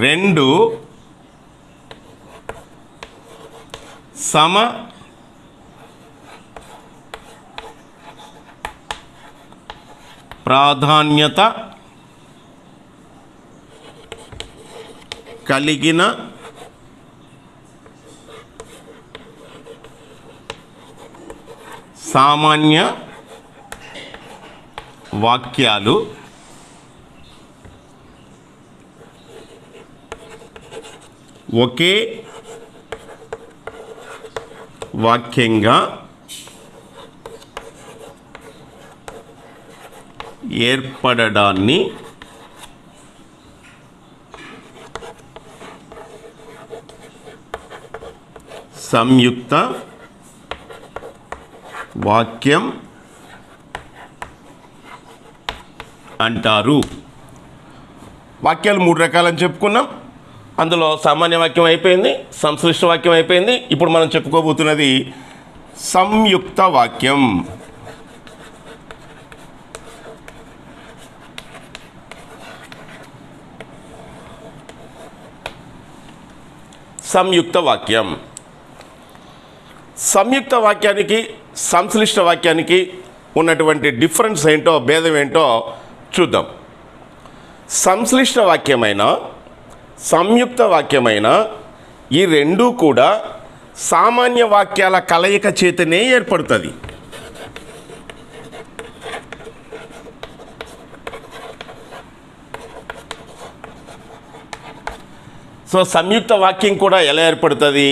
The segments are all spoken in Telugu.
రెండు సమ ప్రాధాన్యత కలిగిన సామాన్య వాక్యాలు ఒకే వాక్యంగా ఏర్పడడాన్ని సంయుక్త వాక్యం అంటారు. వాక్యాలు మూడు రకాలని చెప్పుకున్నాం. అందులో సామాన్య వాక్యం అయిపోయింది, సంశ్లిష్ట వాక్యం అయిపోయింది. ఇప్పుడు మనం చెప్పుకోబోతున్నది సంయుక్త వాక్యం. సంయుక్త వాక్యం. సంయుక్త వాక్యానికి సంశ్లిష్ట వాక్యానికి ఉన్నటువంటి డిఫరెన్స్ ఏంటో, భేదం ఏంటో చూద్దాం. సంశ్లిష్ట వాక్యమైన సంయుక్త వాక్యమైన ఈ రెండూ కూడా సామాన్య వాక్యాల కలయిక చేతనే ఏర్పడుతుంది. సో సంయుక్త వాక్యం కూడా ఎలా ఏర్పడుతుంది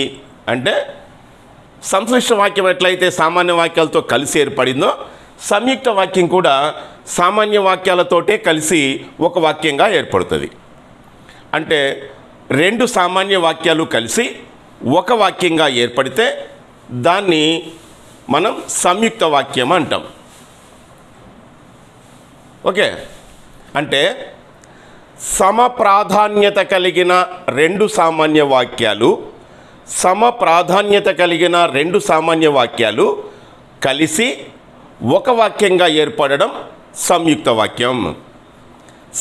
అంటే, సంశ్లిష్ట వాక్యం ఎట్లయితే సామాన్య వాక్యాలతో కలిసి ఏర్పడిందో, సంయుక్త వాక్యం కూడా సామాన్య వాక్యాలతోటే కలిసి ఒక వాక్యంగా ఏర్పడుతుంది. అంటే రెండు సామాన్య వాక్యాలు కలిసి ఒక వాక్యంగా ఏర్పడితే దాన్ని మనం సంయుక్త వాక్యం అంటాం. ఓకే, అంటే సమ ప్రాధాన్యత కలిగిన రెండు సామాన్య వాక్యాలు, సమ ప్రాధాన్యత కలిగిన రెండు సామాన్య వాక్యాలు కలిసి ఒక వాక్యంగా ఏర్పడడం సంయుక్త వాక్యం.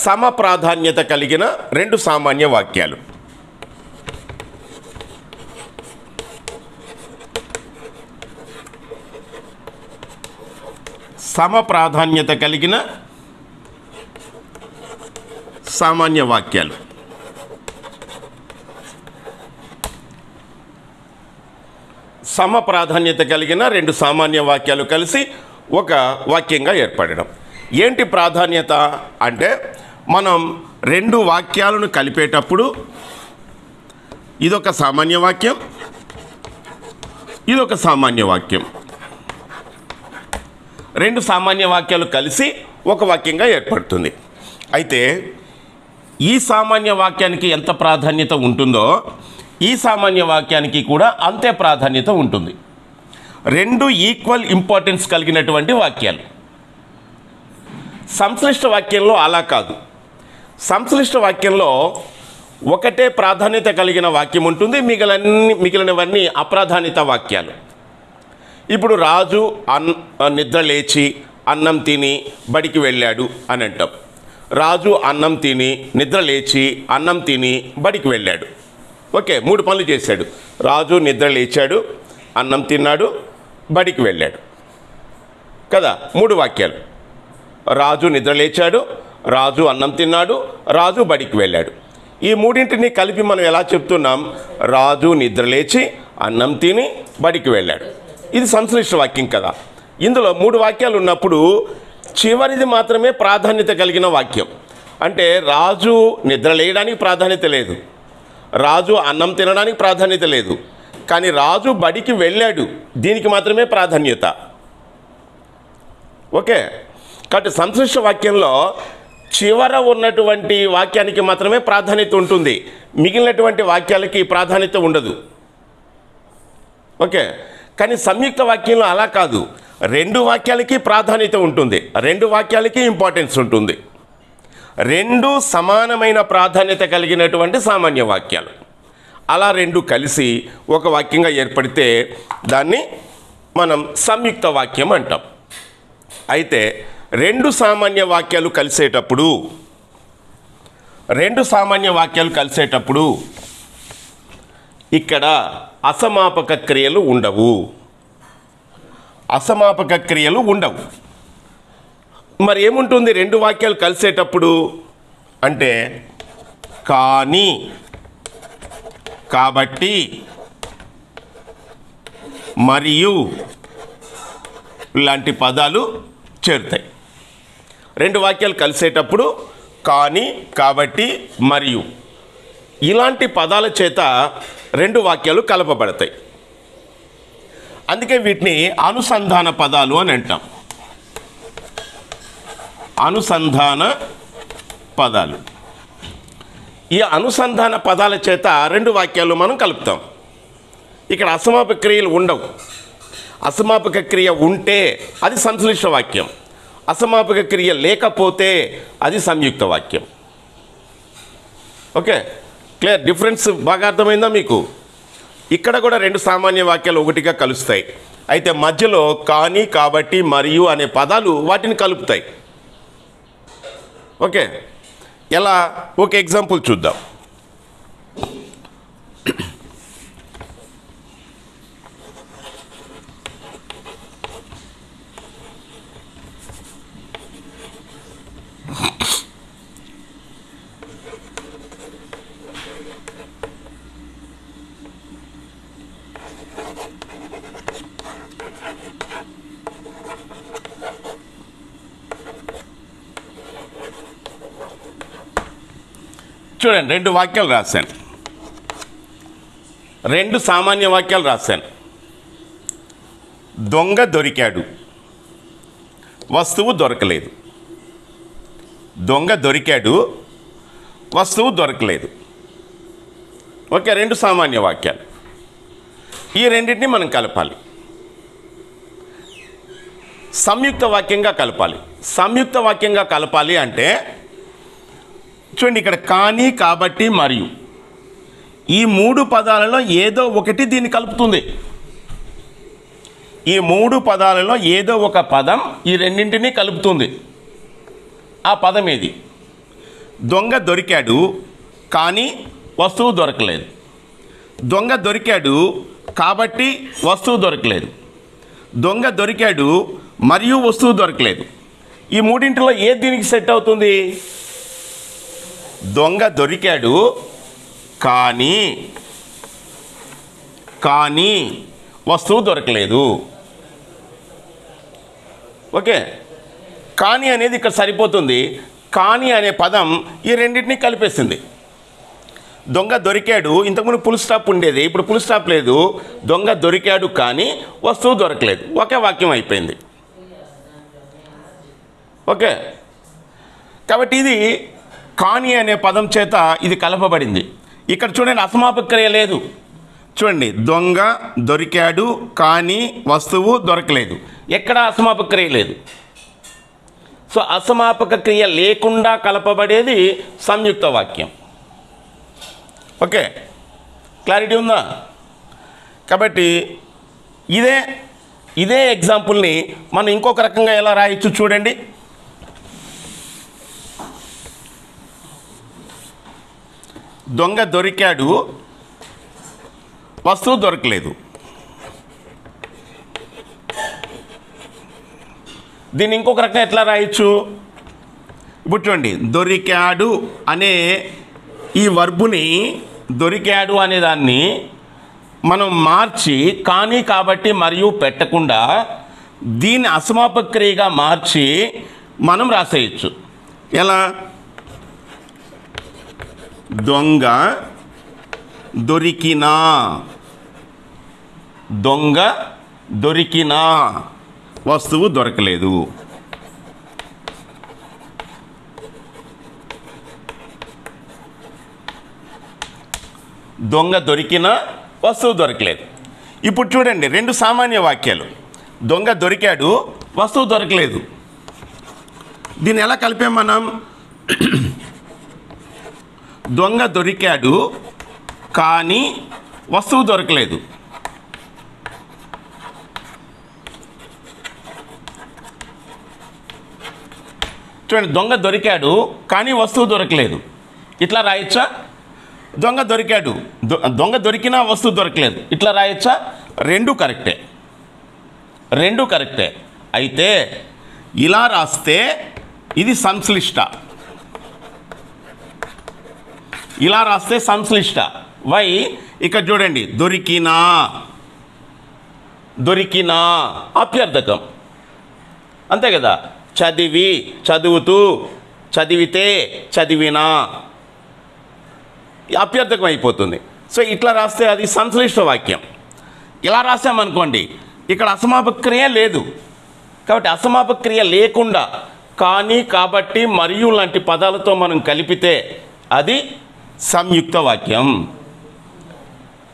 సమ ప్రాధాన్యత కలిగిన రెండు సామాన్య వాక్యాలు. సమ ప్రాధాన్యత కలిగిన సామాన్య వాక్యాలు. సమ ప్రాధాన్యత కలిగిన రెండు సామాన్య వాక్యాలు కలిసి ఒక వాక్యంగా ఏర్పడడం. ఏంటి ప్రాధాన్యత అంటే, మనం రెండు వాక్యాలను కలిపేటప్పుడు ఇదొక సామాన్య వాక్యం, ఇదొక సామాన్య వాక్యం, రెండు సామాన్య వాక్యాలు కలిసి ఒక వాక్యంగా ఏర్పడుతుంది. అయితే ఈ సామాన్య వాక్యానికి ఎంత ప్రాధాన్యత ఉంటుందో ఈ సామాన్య వాక్యానికి కూడా అంతే ప్రాధాన్యత ఉంటుంది. రెండు ఈక్వల్ ఇంపార్టెన్స్ కలిగినటువంటి వాక్యాలు. సంశ్లిష్ట వాక్యంలో అలా కాదు. సంశ్లిష్ట వాక్యంలో ఒకటే ప్రాధాన్యత కలిగిన వాక్యం ఉంటుంది, మిగిలినవన్నీ అప్రాధాన్యత వాక్యాలు. ఇప్పుడు రాజు నిద్ర లేచి అన్నం తిని బడికి వెళ్ళాడు అని అంటాం. రాజు అన్నం తిని నిద్ర లేచి అన్నం తిని బడికి వెళ్ళాడు. ఓకే, మూడు పనులు చేశాడు. రాజు నిద్ర లేచాడు, అన్నం తిన్నాడు, బడికి వెళ్ళాడు కదా, మూడు వాక్యాలు. రాజు నిద్ర లేచాడు, రాజు అన్నం తిన్నాడు, రాజు బడికి వెళ్ళాడు. ఈ మూడింటిని కలిపి మనం ఎలా చెప్తున్నాం? రాజు నిద్ర లేచి అన్నం తిని బడికి వెళ్ళాడు. ఇది సంశ్లిష్ట వాక్యం కదా. ఇందులో మూడు వాక్యాలు ఉన్నప్పుడు చివరిది మాత్రమే ప్రాధాన్యత కలిగిన వాక్యం. అంటే రాజు నిద్ర లేయడానికి ప్రాధాన్యత లేదు, రాజు అన్నం తినడానికి ప్రాధాన్యత లేదు, కానీ రాజు బడికి వెళ్ళాడు, దీనికి మాత్రమే ప్రాధాన్యత. ఓకే, కాబట్టి సంశ్లిష్ట వాక్యంలో చివర ఉన్నటువంటి వాక్యానికి మాత్రమే ప్రాధాన్యత ఉంటుంది, మిగిలినటువంటి వాక్యాలకి ప్రాధాన్యత ఉండదు. ఓకే, కానీ సంయుక్త వాక్యంలో అలా కాదు. రెండు వాక్యాలకి ప్రాధాన్యత ఉంటుంది, రెండు వాక్యాలకి ఇంపార్టెన్స్ ఉంటుంది. రెండు సమానమైన ప్రాధాన్యత కలిగినటువంటి సామాన్య వాక్యాలు. అలా రెండు కలిసి ఒక వాక్యంగా ఏర్పడితే దాన్ని మనం సంయుక్త వాక్యం అంటాం. అయితే రెండు సామాన్య వాక్యాలు కలిసేటప్పుడు రెండు సామాన్య వాక్యాలు కలిసేటప్పుడు ఇక్కడ అసమాపక క్రియలు ఉండవు. అసమాపక క్రియలు ఉండవు. మరి ఏముంటుంది రెండు వాక్యాలు కలిసేటప్పుడు అంటే కానీ, కాబట్టి, మరియు లాంటి పదాలు చేరుతాయి. రెండు వాక్యాలు కలిసేటప్పుడు కానీ, కాబట్టి, మరియు ఇలాంటి పదాల చేత రెండు వాక్యాలు కలపబడతాయి. అందుకే వీటిని అనుసంధాన పదాలు అని అంటాం. అనుసంధాన పదాలు. ఈ అనుసంధాన పదాల చేత రెండు వాక్యాలు మనం కలుపుతాం. ఇక్కడ అసమాపక క్రియలు ఉండవు. అసమాపక క్రియ ఉంటే అది సంశ్లిష్ట వాక్యం, అసమాపక క్రియ లేకపోతే అది సంయుక్త వాక్యం. Okay, clear? డిఫరెన్స్ బాగా అర్థమైందా మీకు? ఇక్కడ కూడా రెండు సామాన్య వాక్యాలు ఒకటిగా కలుస్తాయి. అయితే మధ్యలో కానీ, కాబట్టి, మరియు అనే పదాలు వాటిని కలుపుతాయి. ఓకే, ఎలా? ఒక ఎగ్జాంపుల్ చూద్దాం. చూడండి, రెండు వాక్యాలు రాశాను, రెండు సామాన్య వాక్యాలు రాశాను. దొంగ దొరికాడు, వస్తువు దొరకలేదు. దొంగ దొరికాడు, వస్తువు దొరకలేదు. ఓకే, రెండు సామాన్య వాక్యాలు. ఈ రెండింటిని మనం కలపాలి, సంయుక్త వాక్యంగా కలపాలి. సంయుక్త వాక్యంగా కలపాలి అంటే చూడండి, ఇక్కడ కానీ, కాబట్టి, మరియు ఈ మూడు పదాలలో ఏదో ఒకటి దీన్ని కలుపుతుంది. ఈ మూడు పదాలలో ఏదో ఒక పదం ఈ రెండింటినీ కలుపుతుంది. ఆ పదం ఏది? దొంగ దొరికాడు కానీ వస్తువు దొరకలేదు. దొంగ దొరికాడు కాబట్టి వస్తువు దొరకలేదు. దొంగ దొరికాడు మరియు వస్తువు దొరకలేదు. ఈ మూడింటిలో ఏది దీనికి సెట్ అవుతుంది? దొంగ దొరికాడు కానీ వస్తువు దొరకలేదు. ఓకే, కానీ అనేది ఇక్కడ సరిపోతుంది. కానీ అనే పదం ఈ రెండింటినీ కలిపేసింది. దొంగ దొరికాడు, ఇంతకుముందు ఫుల్ స్టాప్ ఉండేది, ఇప్పుడు ఫుల్ స్టాప్ లేదు. దొంగ దొరికాడు కానీ వస్తువు దొరకలేదు. ఒకే వాక్యం అయిపోయింది. ఓకే, కాబట్టి ఇది కానీ అనే పదం చేత ఇది కలపబడింది. ఇక్కడ చూడండి, అసమాపక క్రియ లేదు. చూడండి, దొంగ దొరికాడు కానీ వస్తువు దొరకలేదు. ఎక్కడ అసమాపక క్రియ లేదు. సో అసమాపక క్రియ లేకుండా కలపబడేది సంయుక్త వాక్యం. ఓకే, క్లారిటీ ఉందా? కాబట్టి ఇదే ఎగ్జాంపుల్ని మనం ఇంకొక రకంగా ఎలా రాయొచ్చు చూడండి. దొంగ దొరికాడు, వస్తువు దొరకలేదు. దీన్ని ఇంకొక రకంగా ఎట్లా రాయొచ్చు? ఇప్పుడు చూడండి, దొరికాడు అనే ఈ వర్బుని, దొరికాడు అనే దాన్ని మనం మార్చి కానీ, కాబట్టి, మరియు పెట్టకుండా దీన్ని అసమాపక క్రియగా మార్చి మనం రాసేయచ్చు. ఎలా? దొంగ దొరికినా, దొంగ దొరికినా వస్తువు దొరకలేదు. దొంగ దొరికినా వస్తువు దొరకలేదు. ఇప్పుడు చూడండి, రెండు సామాన్య వాక్యాలు. దొంగ దొరికాడు, వస్తువు దొరకలేదు. దీన్ని ఎలా కలిపాం మనం? దొంగ దొరికాడు కానీ వస్తువు దొరకలేదు. చూడండి, దొంగ దొరికాడు కానీ వస్తువు దొరకలేదు. ఇట్లా రాయొచ్చా? దొంగ దొరికాడు, దొంగ దొరికినా వస్తువు దొరకలేదు, ఇట్లా రాయొచ్చా? రెండు కరెక్టే, రెండు కరెక్టే. అయితే ఇలా రాస్తే ఇది సంశ్లిష్ట, ఇలా రాస్తే సంశ్లిష్ట. వై? ఇక్కడ చూడండి, దొరికినా, దొరికినా అభ్యర్థకం, అంతే కదా. చదివి, చదువుతూ, చదివితే, చదివినా అభ్యర్థకం అయిపోతుంది. సో ఇట్లా రాస్తే అది సంశ్లిష్ట వాక్యం. ఇలా రాసామనుకోండి, ఇక్కడ అసమాపక క్రియ లేదు, కాబట్టి అసమాపక క్రియ లేకుండా కానీ, కాబట్టి, మరియు లాంటి పదాలతో మనం కలిపితే అది సంయుక్త వాక్యం.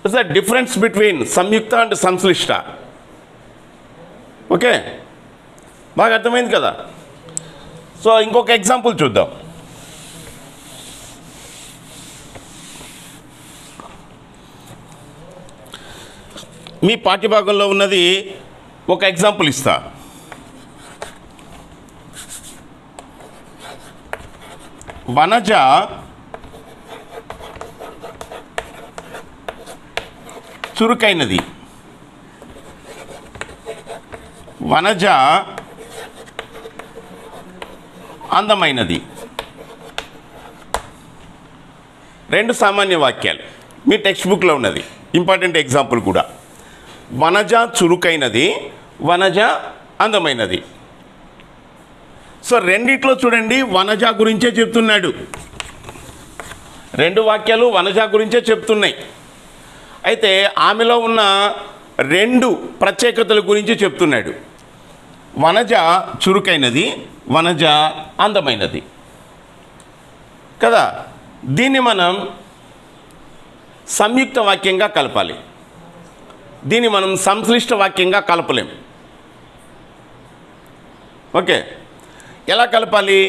ఇట్స్ ద డిఫరెన్స్ బిట్వీన్ సంయుక్త అండ్ సంశ్లిష్ట. ఓకే, బాగా అర్థమైంది కదా. సో ఇంకొక ఎగ్జాంపుల్ చూద్దాం. మీ పాఠ్యభాగంలో ఉన్నది ఒక ఎగ్జాంపుల్ ఇస్తా. వనజ చురుకైనది. వనజ అందమైనది. రెండు సామాన్య వాక్యాలు మీ టెక్స్ట్ బుక్లో ఉన్నది, ఇంపార్టెంట్ ఎగ్జాంపుల్ కూడా. వనజ చురుకైనది, వనజ అందమైనది. సో రెండిట్లో చూడండి వనజ గురించే చెప్తున్నాడు, రెండు వాక్యాలు వనజ గురించే చెప్తున్నాయి. అయితే ఆమెలో ఉన్న రెండు ప్రత్యేకతల గురించి చెప్తున్నాడు. వనజ చురుకైనది, వనజ అందమైనది కదా. దీన్ని మనం సంయుక్త వాక్యంగా కలపాలి, దీన్ని మనం సంశ్లిష్ట వాక్యంగా కలపలేం. ఓకే, ఎలా కలపాలి?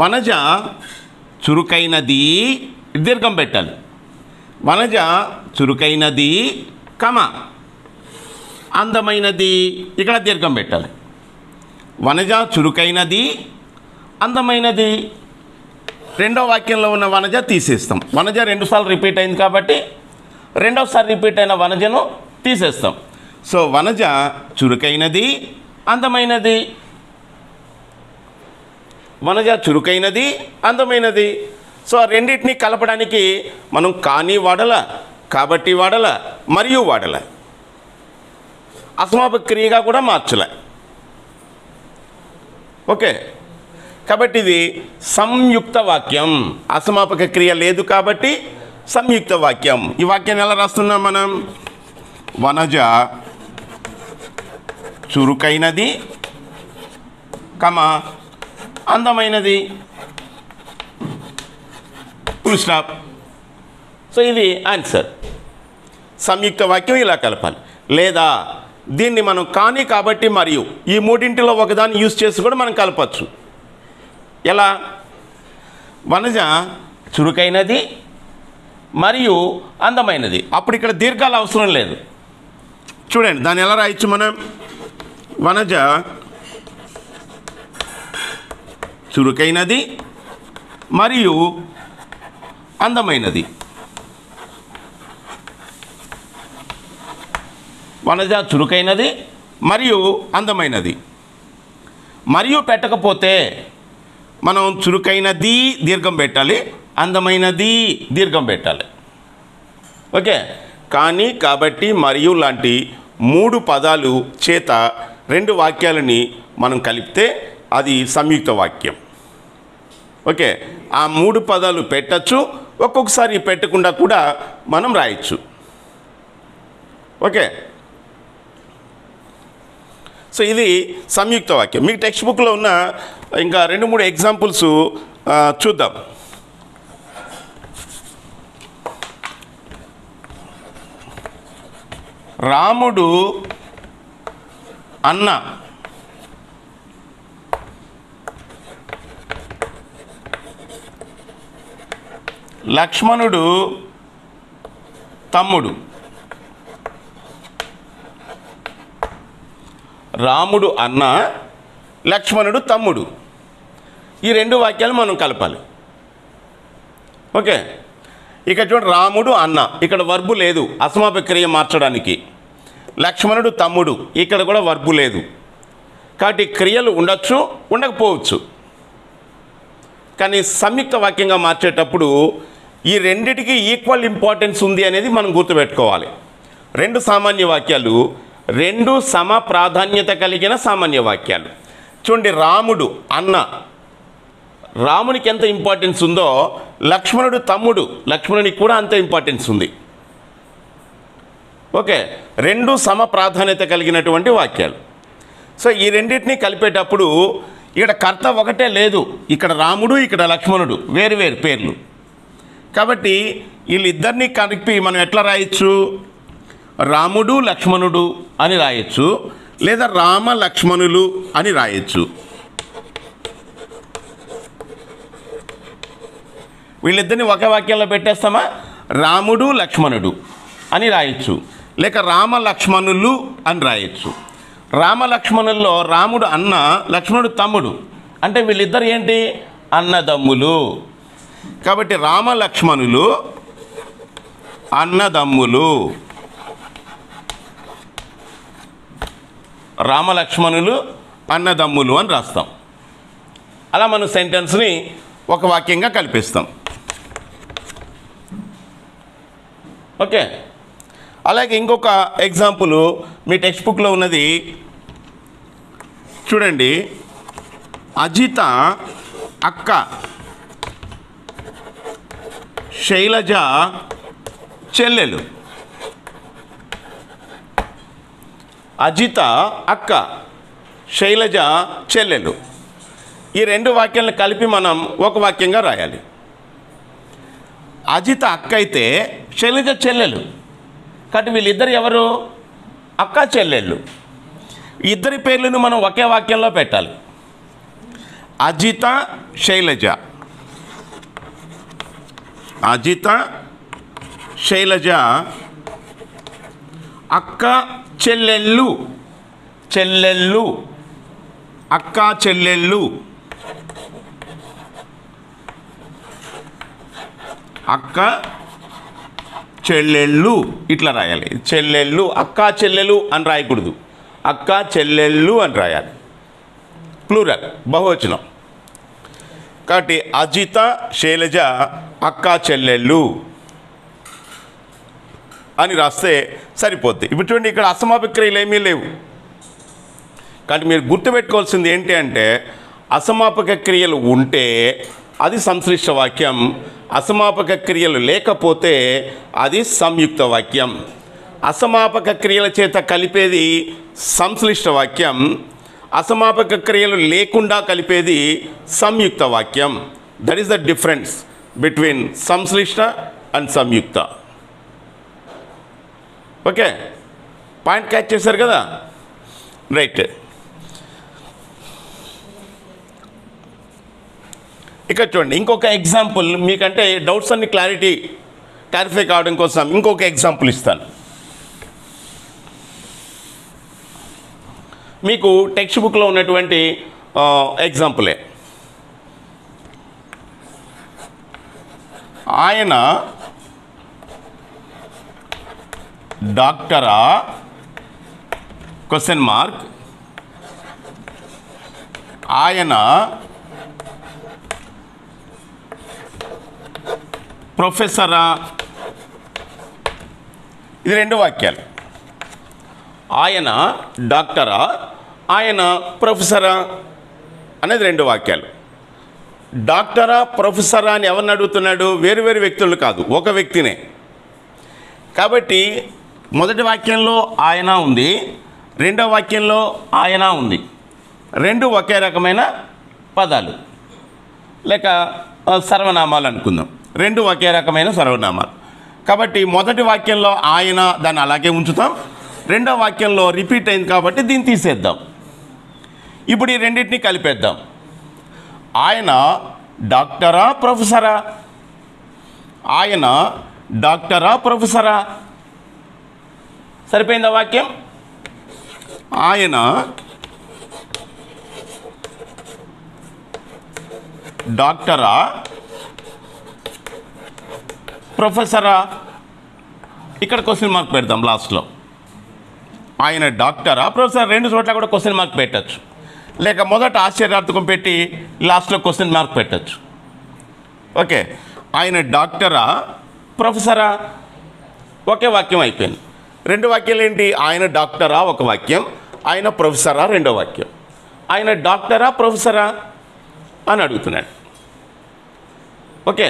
వనజ చురుకైనది, దీర్ఘం పెట్టాలి. వనజ చురుకైనది, కమ అందమైనది, ఇక్కడ దీర్ఘం పెట్టాలి. వనజ చురుకైనది, అందమైనది. రెండో వాక్యంలో ఉన్న వనజ తీసేస్తాం. వనజ రెండుసార్లు రిపీట్ అయింది కాబట్టి రెండోసారి రిపీట్ అయిన వనజను తీసేస్తాం. సో వనజ చురుకైనది, అందమైనది. వనజ చురుకైనది, అందమైనది. సో ఆ రెండింటినీ కలపడానికి మనం కానీ వాడల, కాబట్టి వాడల, మరియు వాడల, అసమాపక క్రియగా కూడా మార్చలే. ఓకే, కాబట్టి ఇది సంయుక్త వాక్యం. అసమాపక క్రియ లేదు కాబట్టి సంయుక్త వాక్యం. ఈ వాక్యాన్ని ఎలా రాస్తున్నాం మనం? వనజ చురుకైనది, కమ అందమైనది, ఫుల్ స్టాప్. సో ఇది ఆన్సర్. సంయుక్త వాక్యం ఇలా కలపాలి. లేదా దీన్ని మనం కానీ, కాబట్టి, మరియు ఈ మూడింటిలో ఒకదాన్ని యూజ్ చేసి కూడా మనం కలపచ్చు. ఎలా? వనజ చురుకైనది మరియు అందమైనది. అప్పుడు ఇక్కడ దీర్ఘాలు అవసరం లేదు. చూడండి దాన్ని ఎలా రాయొచ్చు మనం? వనజ చురుకైనది మరియు అందమైనది. వనజ చురుకైనది మరియు అందమైనది. మరియు పెట్టకపోతే మనం చురుకైనది దీర్ఘం పెట్టాలి, అందమైనది దీర్ఘం పెట్టాలి. ఓకే, కానీ, కాబట్టి, మరియు లాంటి మూడు పదాలు చేత రెండు వాక్యాలని మనం కలిపితే అది సంయుక్త వాక్యం. ఓకే, ఆ మూడు పదాలు పెట్టచ్చు, ఒక్కొక్కసారి పెట్టకుండా కూడా మనం రాయొచ్చు. ఓకే, సో ఇది సంయుక్త వాక్యం. మీ టెక్స్ట్ బుక్లో ఉన్న ఇంకా 2-3 ఎగ్జాంపుల్స్ చూద్దాం. రాముడు అన్న, లక్ష్మణుడు తమ్ముడు. రాముడు అన్న, లక్ష్మణుడు తమ్ముడు. ఈ రెండు వాక్యాలు మనం కలపాలి. ఓకే, ఇక చూడండి రాముడు అన్న, ఇక్కడ వర్బు లేదు అసమాపక క్రియ మార్చడానికి. లక్ష్మణుడు తమ్ముడు, ఇక్కడ కూడా వర్బు లేదు. కాబట్టి క్రియలు ఉండొచ్చు, ఉండకపోవచ్చు. కానీ సంయుక్త వాక్యంగా మార్చేటప్పుడు ఈ రెండిటికి ఈక్వల్ ఇంపార్టెన్స్ ఉంది అనేది మనం గుర్తుపెట్టుకోవాలి. రెండు సామాన్య వాక్యాలు, రెండు సమ ప్రాధాన్యత కలిగిన సామాన్య వాక్యాలు. చూడండి రాముడు అన్న, రామునికి ఎంత ఇంపార్టెన్స్ ఉందో లక్ష్మణుడు తమ్ముడు, లక్ష్మణునికి కూడా అంత ఇంపార్టెన్స్ ఉంది. ఓకే, రెండు సమ ప్రాధాన్యత కలిగినటువంటి వాక్యాలు. సో ఈ రెండింటినీ కలిపేటప్పుడు ఇక్కడ కర్త ఒకటే లేదు, ఇక్కడ రాముడు ఇక్కడ లక్ష్మణుడు వేరు వేరు పేర్లు. కాబట్టి వీళ్ళిద్దరినీ కలిపి మనం ఎట్లా రాయొచ్చు, రాముడు లక్ష్మణుడు అని రాయొచ్చు, లేదా రామ లక్ష్మణులు అని రాయొచ్చు. వీళ్ళిద్దరిని ఒకే వాక్యంలో పెట్టేస్తామా, రాముడు లక్ష్మణుడు అని రాయొచ్చు, లేక రామ లక్ష్మణులు అని రాయొచ్చు. రామ లక్ష్మణుల్లో రాముడు అన్న, లక్ష్మణుడు తమ్ముడు, అంటే వీళ్ళిద్దరు ఏంటి, అన్నదమ్ములు. కాబట్టి రామ లక్ష్మణులు అన్నదమ్ములు, రామ లక్ష్మణులు అన్నదమ్ములు అని రాస్తాం. అలా మనం సెంటెన్స్ని ఒక వాక్యంగా కల్పిస్తాం. ఓకే, అలాగే ఇంకొక ఎగ్జాంపుల్ మీ టెక్స్ట్ బుక్లో ఉన్నది చూడండి. అజిత అక్క శైలజ చెల్లెలు. అజిత అక్క శైలజ చెల్లెలు, ఈ రెండు వాక్యాలను కలిపి మనం ఒక వాక్యంగా రాయాలి. అజిత అక్క అయితే శైలజ చెల్లెలు, కాబట్టి వీళ్ళిద్దరు ఎవరు, అక్క చెల్లెళ్ళు. ఇద్దరి పేర్లను మనం ఒకే వాక్యంలో పెట్టాలి. అజిత శైలజ, అజిత శైలజ అక్క చెల్లెళ్ళు, చెల్లెళ్ళు అక్క చెల్లెళ్ళు, అక్క చెల్లెళ్ళు ఇట్లా రాయాలి. చెల్లెళ్ళు, అక్క చెల్లెలు అని రాయకూడదు, అక్క చెల్లెళ్ళు అని రాయాలి. ప్లూరల్, బహువచనం. కాబట్టి అజిత శైలజ అక్క చెల్లెళ్ళు అని రాస్తే సరిపోద్ది. ఇప్పుడు చూడండి, ఇక్కడ అసమాపక క్రియలు ఏమీ లేవు. కాబట్టి మీరు గుర్తుపెట్టుకోవాల్సింది ఏంటి అంటే, అసమాపక క్రియలు ఉంటే అది సంశ్లిష్ట వాక్యం, అసమాపక క్రియలు లేకపోతే అది సంయుక్త వాక్యం. అసమాపక క్రియల చేత కలిపేది సంశ్లిష్ట వాక్యం, అసమాపక క్రియలు లేకుండా కలిపేది సంయుక్త వాక్యం. That is the difference between సంశ్లిష్ట అండ్ సంయుక్త. ఓకే, పాయింట్ క్యాచ్ చేశారు కదా, రైట్. ఇక్కడ చూడండి ఇంకొక ఎగ్జాంపుల్, మీకంటే డౌట్స్ అన్ని క్లారిఫై కావడం కోసం ఇంకొక ఎగ్జాంపుల్ ఇస్తాను. మీకు టెక్స్ట్ బుక్లో ఉన్నటువంటి ఎగ్జాంపులే. ఆయన డాక్టరా క్వశ్చన్ మార్క్, ఆయన ప్రొఫెసరా, ఇది రెండు వాక్యాలు. ఆయన డాక్టరా, ఆయన ప్రొఫెసరా అనేది రెండు వాక్యాలు. డాక్టరా ప్రొఫెసరా అని ఎవరిని అడుగుతున్నాడు, వేరు వేరు వ్యక్తులు కాదు, ఒక వ్యక్తినే. కాబట్టి మొదటి వాక్యంలో ఆయన ఉంది, రెండో వాక్యంలో ఆయన ఉంది, రెండు ఒకే రకమైన పదాలు లేక సర్వనామాలు అనుకుందాం, రెండు ఒకే రకమైన సర్వనామాలు. కాబట్టి మొదటి వాక్యంలో ఆయన, దాన్ని అలాగే ఉంచుతాం. రెండో వాక్యంలో రిపీట్ అయింది కాబట్టి దీన్ని తీసేద్దాం. ఇప్పుడు ఈ రెండింటిని కలిపేద్దాం. ఆయన డాక్టరా ప్రొఫెసరా, ఆయన డాక్టరా ప్రొఫెసరా, సరిపోయిందా వాక్యం? ఆయన డాక్టరా ప్రొఫెసరా, ఇక్కడ క్వశ్చన్ మార్క్ పెడతాం లాస్ట్లో. ఆయన డాక్టరా ప్రొఫెసర్, రెండు చోట్ల కూడా క్వశ్చన్ మార్క్ పెట్టచ్చు. లేక మొదట ఆశ్చర్యార్థకం పెట్టి లాస్ట్లో క్వశ్చన్ మార్క్ పెట్టచ్చు. ఓకే, ఆయన డాక్టరా ప్రొఫెసరా, ఒకే వాక్యం అయిపోయింది. రెండు వాక్యాలు ఏంటి? ఆయన డాక్టరా ఒక వాక్యం, ఆయన ప్రొఫెసరా రెండో వాక్యం. ఆయన డాక్టరా ప్రొఫెసరా అని అడుగుతున్నాడు. ఓకే,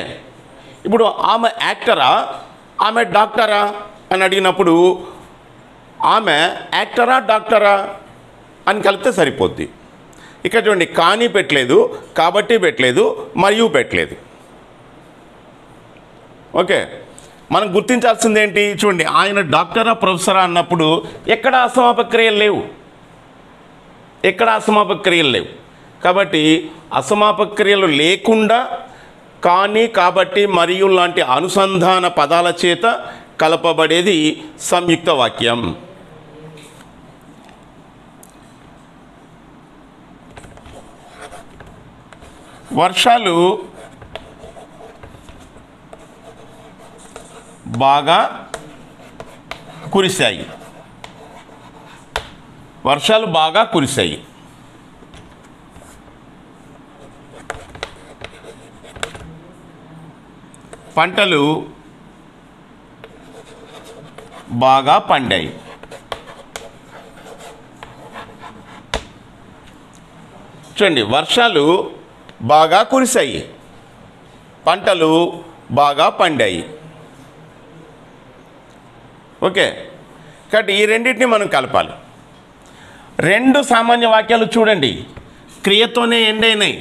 ఇప్పుడు ఆమె యాక్టరా ఆమె డాక్టరా అని అడిగినప్పుడు ఆమె యాక్టరా డాక్టరా అని కలిపితే సరిపోద్ది. ఇక్కడ చూడండి, కానీ పెట్టలేదు, కాబట్టి పెట్టలేదు, మరియు పెట్టలేదు. ఓకే, మనం గుర్తించాల్సింది ఏంటి? చూడండి, ఆయన డాక్టరా ప్రొఫెసరా అన్నప్పుడు ఎక్కడ అసమాపక క్రియలు లేవు, ఎక్కడ అసమాపక క్రియలు లేవు. కాబట్టి అసమాపక క్రియలు లేకుండా కానీ, కాబట్టి, మరియు లాంటి అనుసంధాన పదాల చేత కలపబడేది సంయుక్త వాక్యం. వర్షాలు బాగా కురిశాయి. వర్షాలు బాగా కురిశాయి. పంటలు బాగా పండాయి. చూడండి, వర్షాలు బాగా కురిశాయి, పంటలు బాగా పండాయి. ఓకే, కాబట్టి ఈ రెండింటిని మనం కలపాలి. రెండు సామాన్య వాక్యాలు చూడండి, క్రియతోనే ఎండ్ అయినాయి.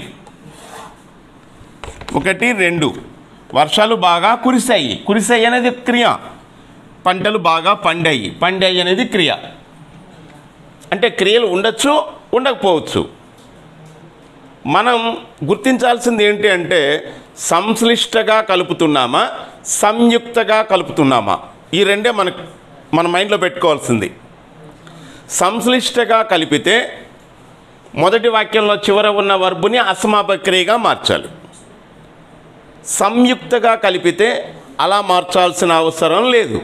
ఒకటి, రెండు. వర్షాలు బాగా కురిశాయి, కురిశాయి అనేది క్రియ. పంటలు బాగా పండాయి, పండాయి అనేది క్రియ. అంటే క్రియలు ఉండొచ్చు, ఉండకపోవచ్చు. మనం గుర్తించాల్సింది ఏంటి అంటే సంశ్లిష్టగా కలుపుతున్నామా, సంయుక్తగా కలుపుతున్నామా, ఈ రెండే మన మైండ్లో పెట్టుకోవాల్సింది. సంశ్లిష్టగా కలిపితే మొదటి వాక్యంలో చివర ఉన్న వర్బుని అసమాపక క్రియగా మార్చాలి. సంయుక్తగా కలిపితే అలా మార్చాల్సిన అవసరం లేదు.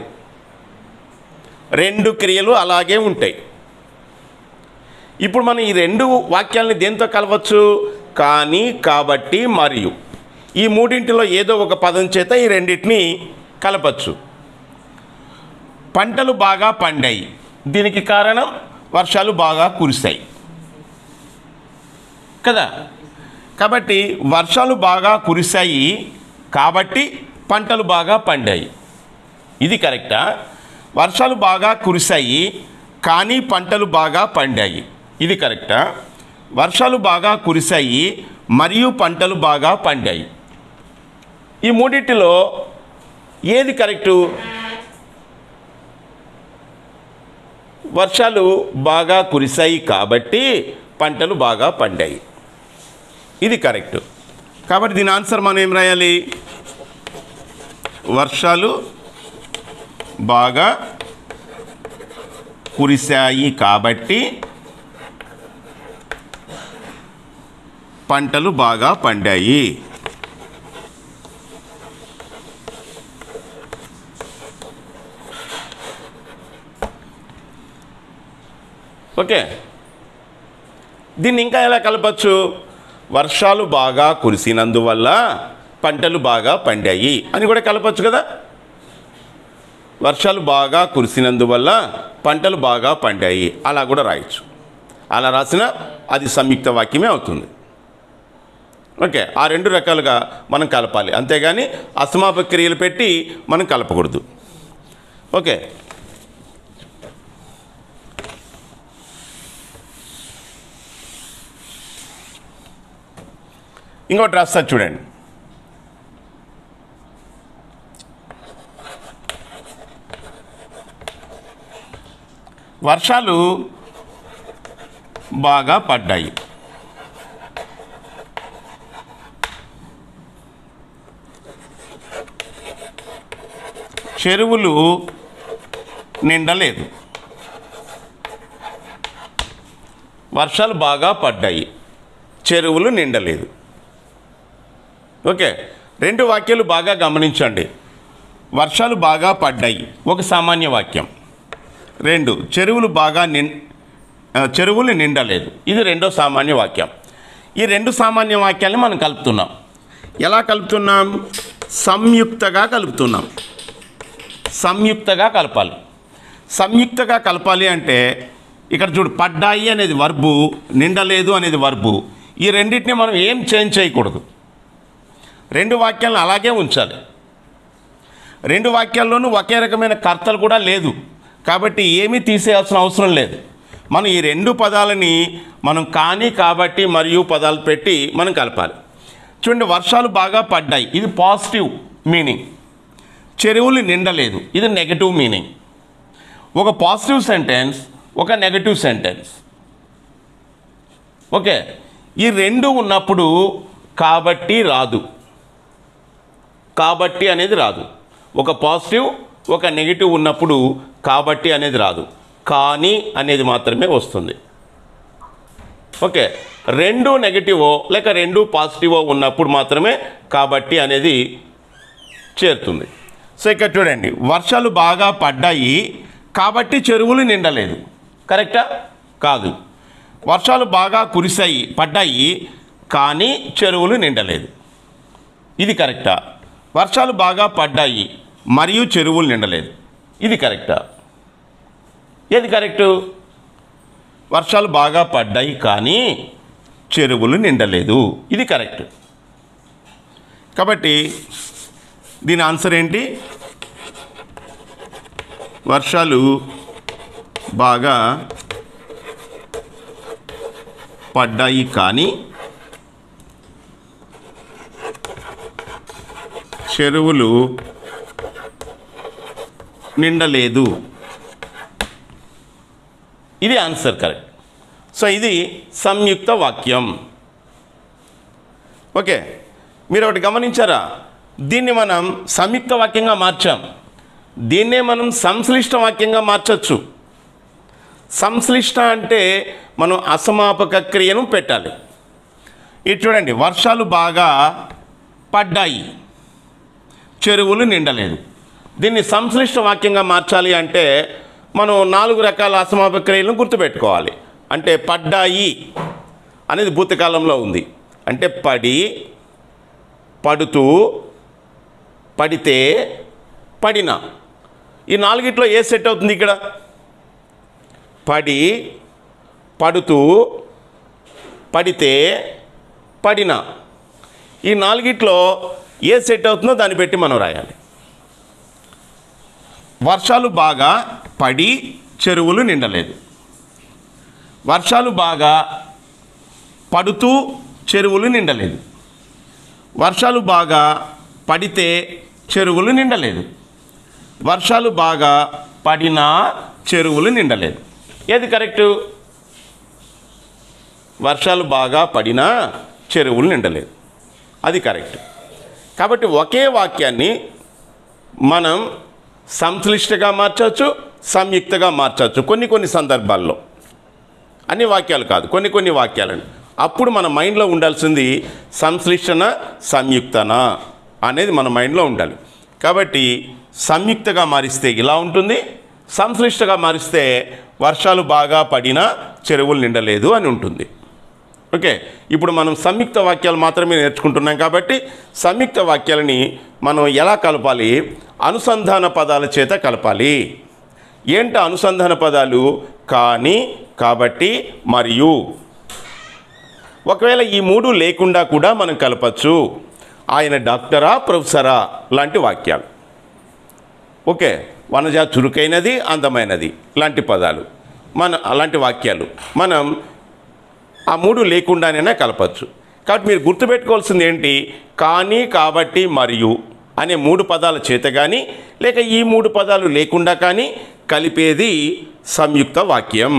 రెండు క్రియలు అలాగే ఉంటాయి. ఇప్పుడు మనం ఈ రెండు వాక్యాలని దేంతో కలవచ్చు? కానీ, కాబట్టి, మరియు. ఈ మూడింటిలో ఏదో ఒక పదం చేత ఈ రెండింటిని కలపచ్చు. పంటలు బాగా పండాయి, దీనికి కారణం వర్షాలు బాగా కురిశాయి కదా. కాబట్టి వర్షాలు బాగా కురిశాయి కాబట్టి పంటలు బాగా పండాయి, ఇది కరెక్టా? వర్షాలు బాగా కురిశాయి కానీ పంటలు బాగా పండాయి, ఇది కరెక్టా? వర్షాలు బాగా కురిశాయి మరియు పంటలు బాగా పండాయి, ఈ మూడింటిలో ఏది కరెక్టు? వర్షాలు బాగా కురిశాయి కాబట్టి పంటలు బాగా పండాయి, ఇది కరెక్టు. కాబట్టి దీని ఆన్సర్ మనం ఏం రాయాలి? వర్షాలు బాగా కురిశాయి కాబట్టి పంటలు బాగా పండాయి. ఓకే, దీన్ని ఇంకా ఎలా కలపచ్చు? వర్షాలు బాగా కురిసినందువల్ల పంటలు బాగా పండాయి అని కూడా కలపచ్చు కదా. వర్షాలు బాగా కురిసినందువల్ల పంటలు బాగా పండాయి అలా కూడా రాయొచ్చు. అలా రాసినా అది సంయుక్త వాక్యమే అవుతుంది. ఓకే, ఆ రెండు రకాలుగా మనం కలపాలి, అంతేగాని అసమాపక క్రియలు పెట్టి మనం కలపకూడదు. ఓకే, ఇంకోటి రాస్తా చూడండి. వర్షాలు బాగా పడ్డాయి, చెరువులు నిండలేదు. వర్షాలు బాగా పడ్డాయి, చెరువులు నిండలేదు. ఓకే, రెండు వాక్యాలు బాగా గమనించండి. వర్షాలు బాగా పడ్డాయి ఒక సామాన్య వాక్యం. 2 చెరువులు నిండలేదు, ఇది రెండో సామాన్య వాక్యం. ఈ రెండు సామాన్య వాక్యాన్ని మనం కలుపుతున్నాం. ఎలా కలుపుతున్నాం? సంయుక్తగా కలుపుతున్నాం. సంయుక్తగా కలపాలి. సంయుక్తగా కలపాలి అంటే ఇక్కడ చూడు, పడ్డాయి అనేది వర్బు, నిండలేదు అనేది వర్బు. ఈ రెండింటిని మనం ఏం చేంజ్ చేయకూడదు. రెండు వాక్యాలను అలాగే ఉంచాలి. రెండు వాక్యాల్లోనూ ఒకే రకమైన కర్తలు కూడా లేదు కాబట్టి ఏమీ తీసేయాల్సిన అవసరం లేదు. మనం ఈ రెండు పదాలని మనం కానీ, కాబట్టి మరియు పదాలు పెట్టి మనం కలపాలి. చూడండి, వర్షాలు బాగా పడ్డాయి, ఇది పాజిటివ్ మీనింగ్. చెరువులు నిండలేదు, ఇది నెగటివ్ మీనింగ్. ఒక పాజిటివ్ సెంటెన్స్, ఒక నెగటివ్ సెంటెన్స్. ఓకే, ఈ రెండు ఉన్నప్పుడు కాబట్టి రాదు. కాబట్టి అనేది రాదు. ఒక పాజిటివ్, ఒక నెగిటివ్ ఉన్నప్పుడు కాబట్టి అనేది రాదు, కానీ అనేది మాత్రమే వస్తుంది. ఓకే, రెండు నెగిటివో లేక రెండు పాజిటివో ఉన్నప్పుడు మాత్రమే కాబట్టి అనేది చేరుతుంది. సో ఇక్కడ చూడండి, వర్షాలు బాగా పడ్డాయి కాబట్టి చెరువులు నిండలేదు. కరెక్టా? కాదు. వర్షాలు బాగా పడ్డాయి కానీ చెరువులు నిండలేదు. ఇది కరెక్టా? వర్షాలు బాగా పడ్డాయి మరియు చెరువులు నిండలేదు. ఇది కరెక్టా? ఏది కరెక్టు? వర్షాలు బాగా పడ్డాయి కానీ చెరువులు నిండలేదు. ఇది కరెక్ట్. కాబట్టి దీని ఆన్సర్ ఏంటి? వర్షాలు బాగా పడ్డాయి కానీ చెరువులు నిండలేదు. ఇది ఆన్సర్ కరెక్ట్. సో ఇది సంయుక్త వాక్యం. ఓకే, మీరు ఒకటి గమనించారా? దీన్ని మనం సంయుక్త వాక్యంగా మార్చాం. దీన్నే మనం సంశ్లిష్ట వాక్యంగా మార్చవచ్చు. సంశ్లిష్ట అంటే మనం అసమాపక క్రియను పెట్టాలి. ఇది చూడండి, వర్షాలు బాగా పడ్డాయి, చెరువులు నిండలేదు. దీన్ని సంశ్లిష్ట వాక్యంగా మార్చాలి అంటే మనం 4 రకాల అసమాపక క్రియలను గుర్తుపెట్టుకోవాలి. అంటే పడ్డాయి అనేది భూతకాలంలో ఉంది. అంటే పడి, పడుతూ, పడితే, పడిన. ఈ 4గిట్లో ఏ సెట్ అవుతుంది? ఇక్కడ పడి, పడుతూ, పడితే, పడిన. ఈ 4గిట్లో ఏ సెట్ అవుతుందో దాన్ని పెట్టి మనం రాయాలి. వర్షాలు బాగా పడి చెరువులు నిండలేదు. వర్షాలు బాగా పడుతూ చెరువులు నిండలేదు. వర్షాలు బాగా పడితే చెరువులు నిండలేదు. వర్షాలు బాగా పడినా చెరువులు నిండలేదు. ఏది కరెక్టు? వర్షాలు బాగా పడినా చెరువులు నిండలేదు. అది కరెక్ట్. కాబట్టి ఒకే వాక్యాన్ని మనం సంశ్లిష్టగా మార్చవచ్చు, సంయుక్తగా మార్చవచ్చు కొన్ని సందర్భాల్లో. అన్ని వాక్యాలు కాదు, కొన్ని వాక్యాలని. అప్పుడు మన మైండ్లో ఉండాల్సింది సంశ్లిష్టన, సంయుక్తన అనేది మన మైండ్లో ఉండాలి. కాబట్టి సంయుక్తగా మారిస్తే ఇలా ఉంటుంది, సంశ్లిష్టగా మారిస్తే వర్షాలు బాగా పడినా చెరువులు నిండలేదు అని ఉంటుంది. ఓకే, ఇప్పుడు మనం సంయుక్త వాక్యాలు మాత్రమే నేర్చుకుంటున్నాం కాబట్టి సంయుక్త వాక్యాలని మనం ఎలా కలపాలి? అనుసంధాన పదాల చేత కలపాలి. ఏంట అనుసంధాన పదాలు? కానీ, కాబట్టి, మరియు. ఒకవేళ ఈ 3 లేకుండా కూడా మనం కలపచ్చు. ఆయన డాక్టరా, ప్రొఫెసరా లాంటి వాక్యాలు. ఓకే, వనజ చురుకైనది, అందమైనది లాంటి పదాలు అలాంటి వాక్యాలు మనం ఆ 3 లేకుండానైనా కలపచ్చు. కాబట్టి మీరు గుర్తుపెట్టుకోవాల్సింది ఏంటి? కానీ, కాబట్టి, మరియు అనే 3 పదాల చేత కానీ లేక ఈ 3 పదాలు లేకుండా కానీ కలిపేది సంయుక్త వాక్యం.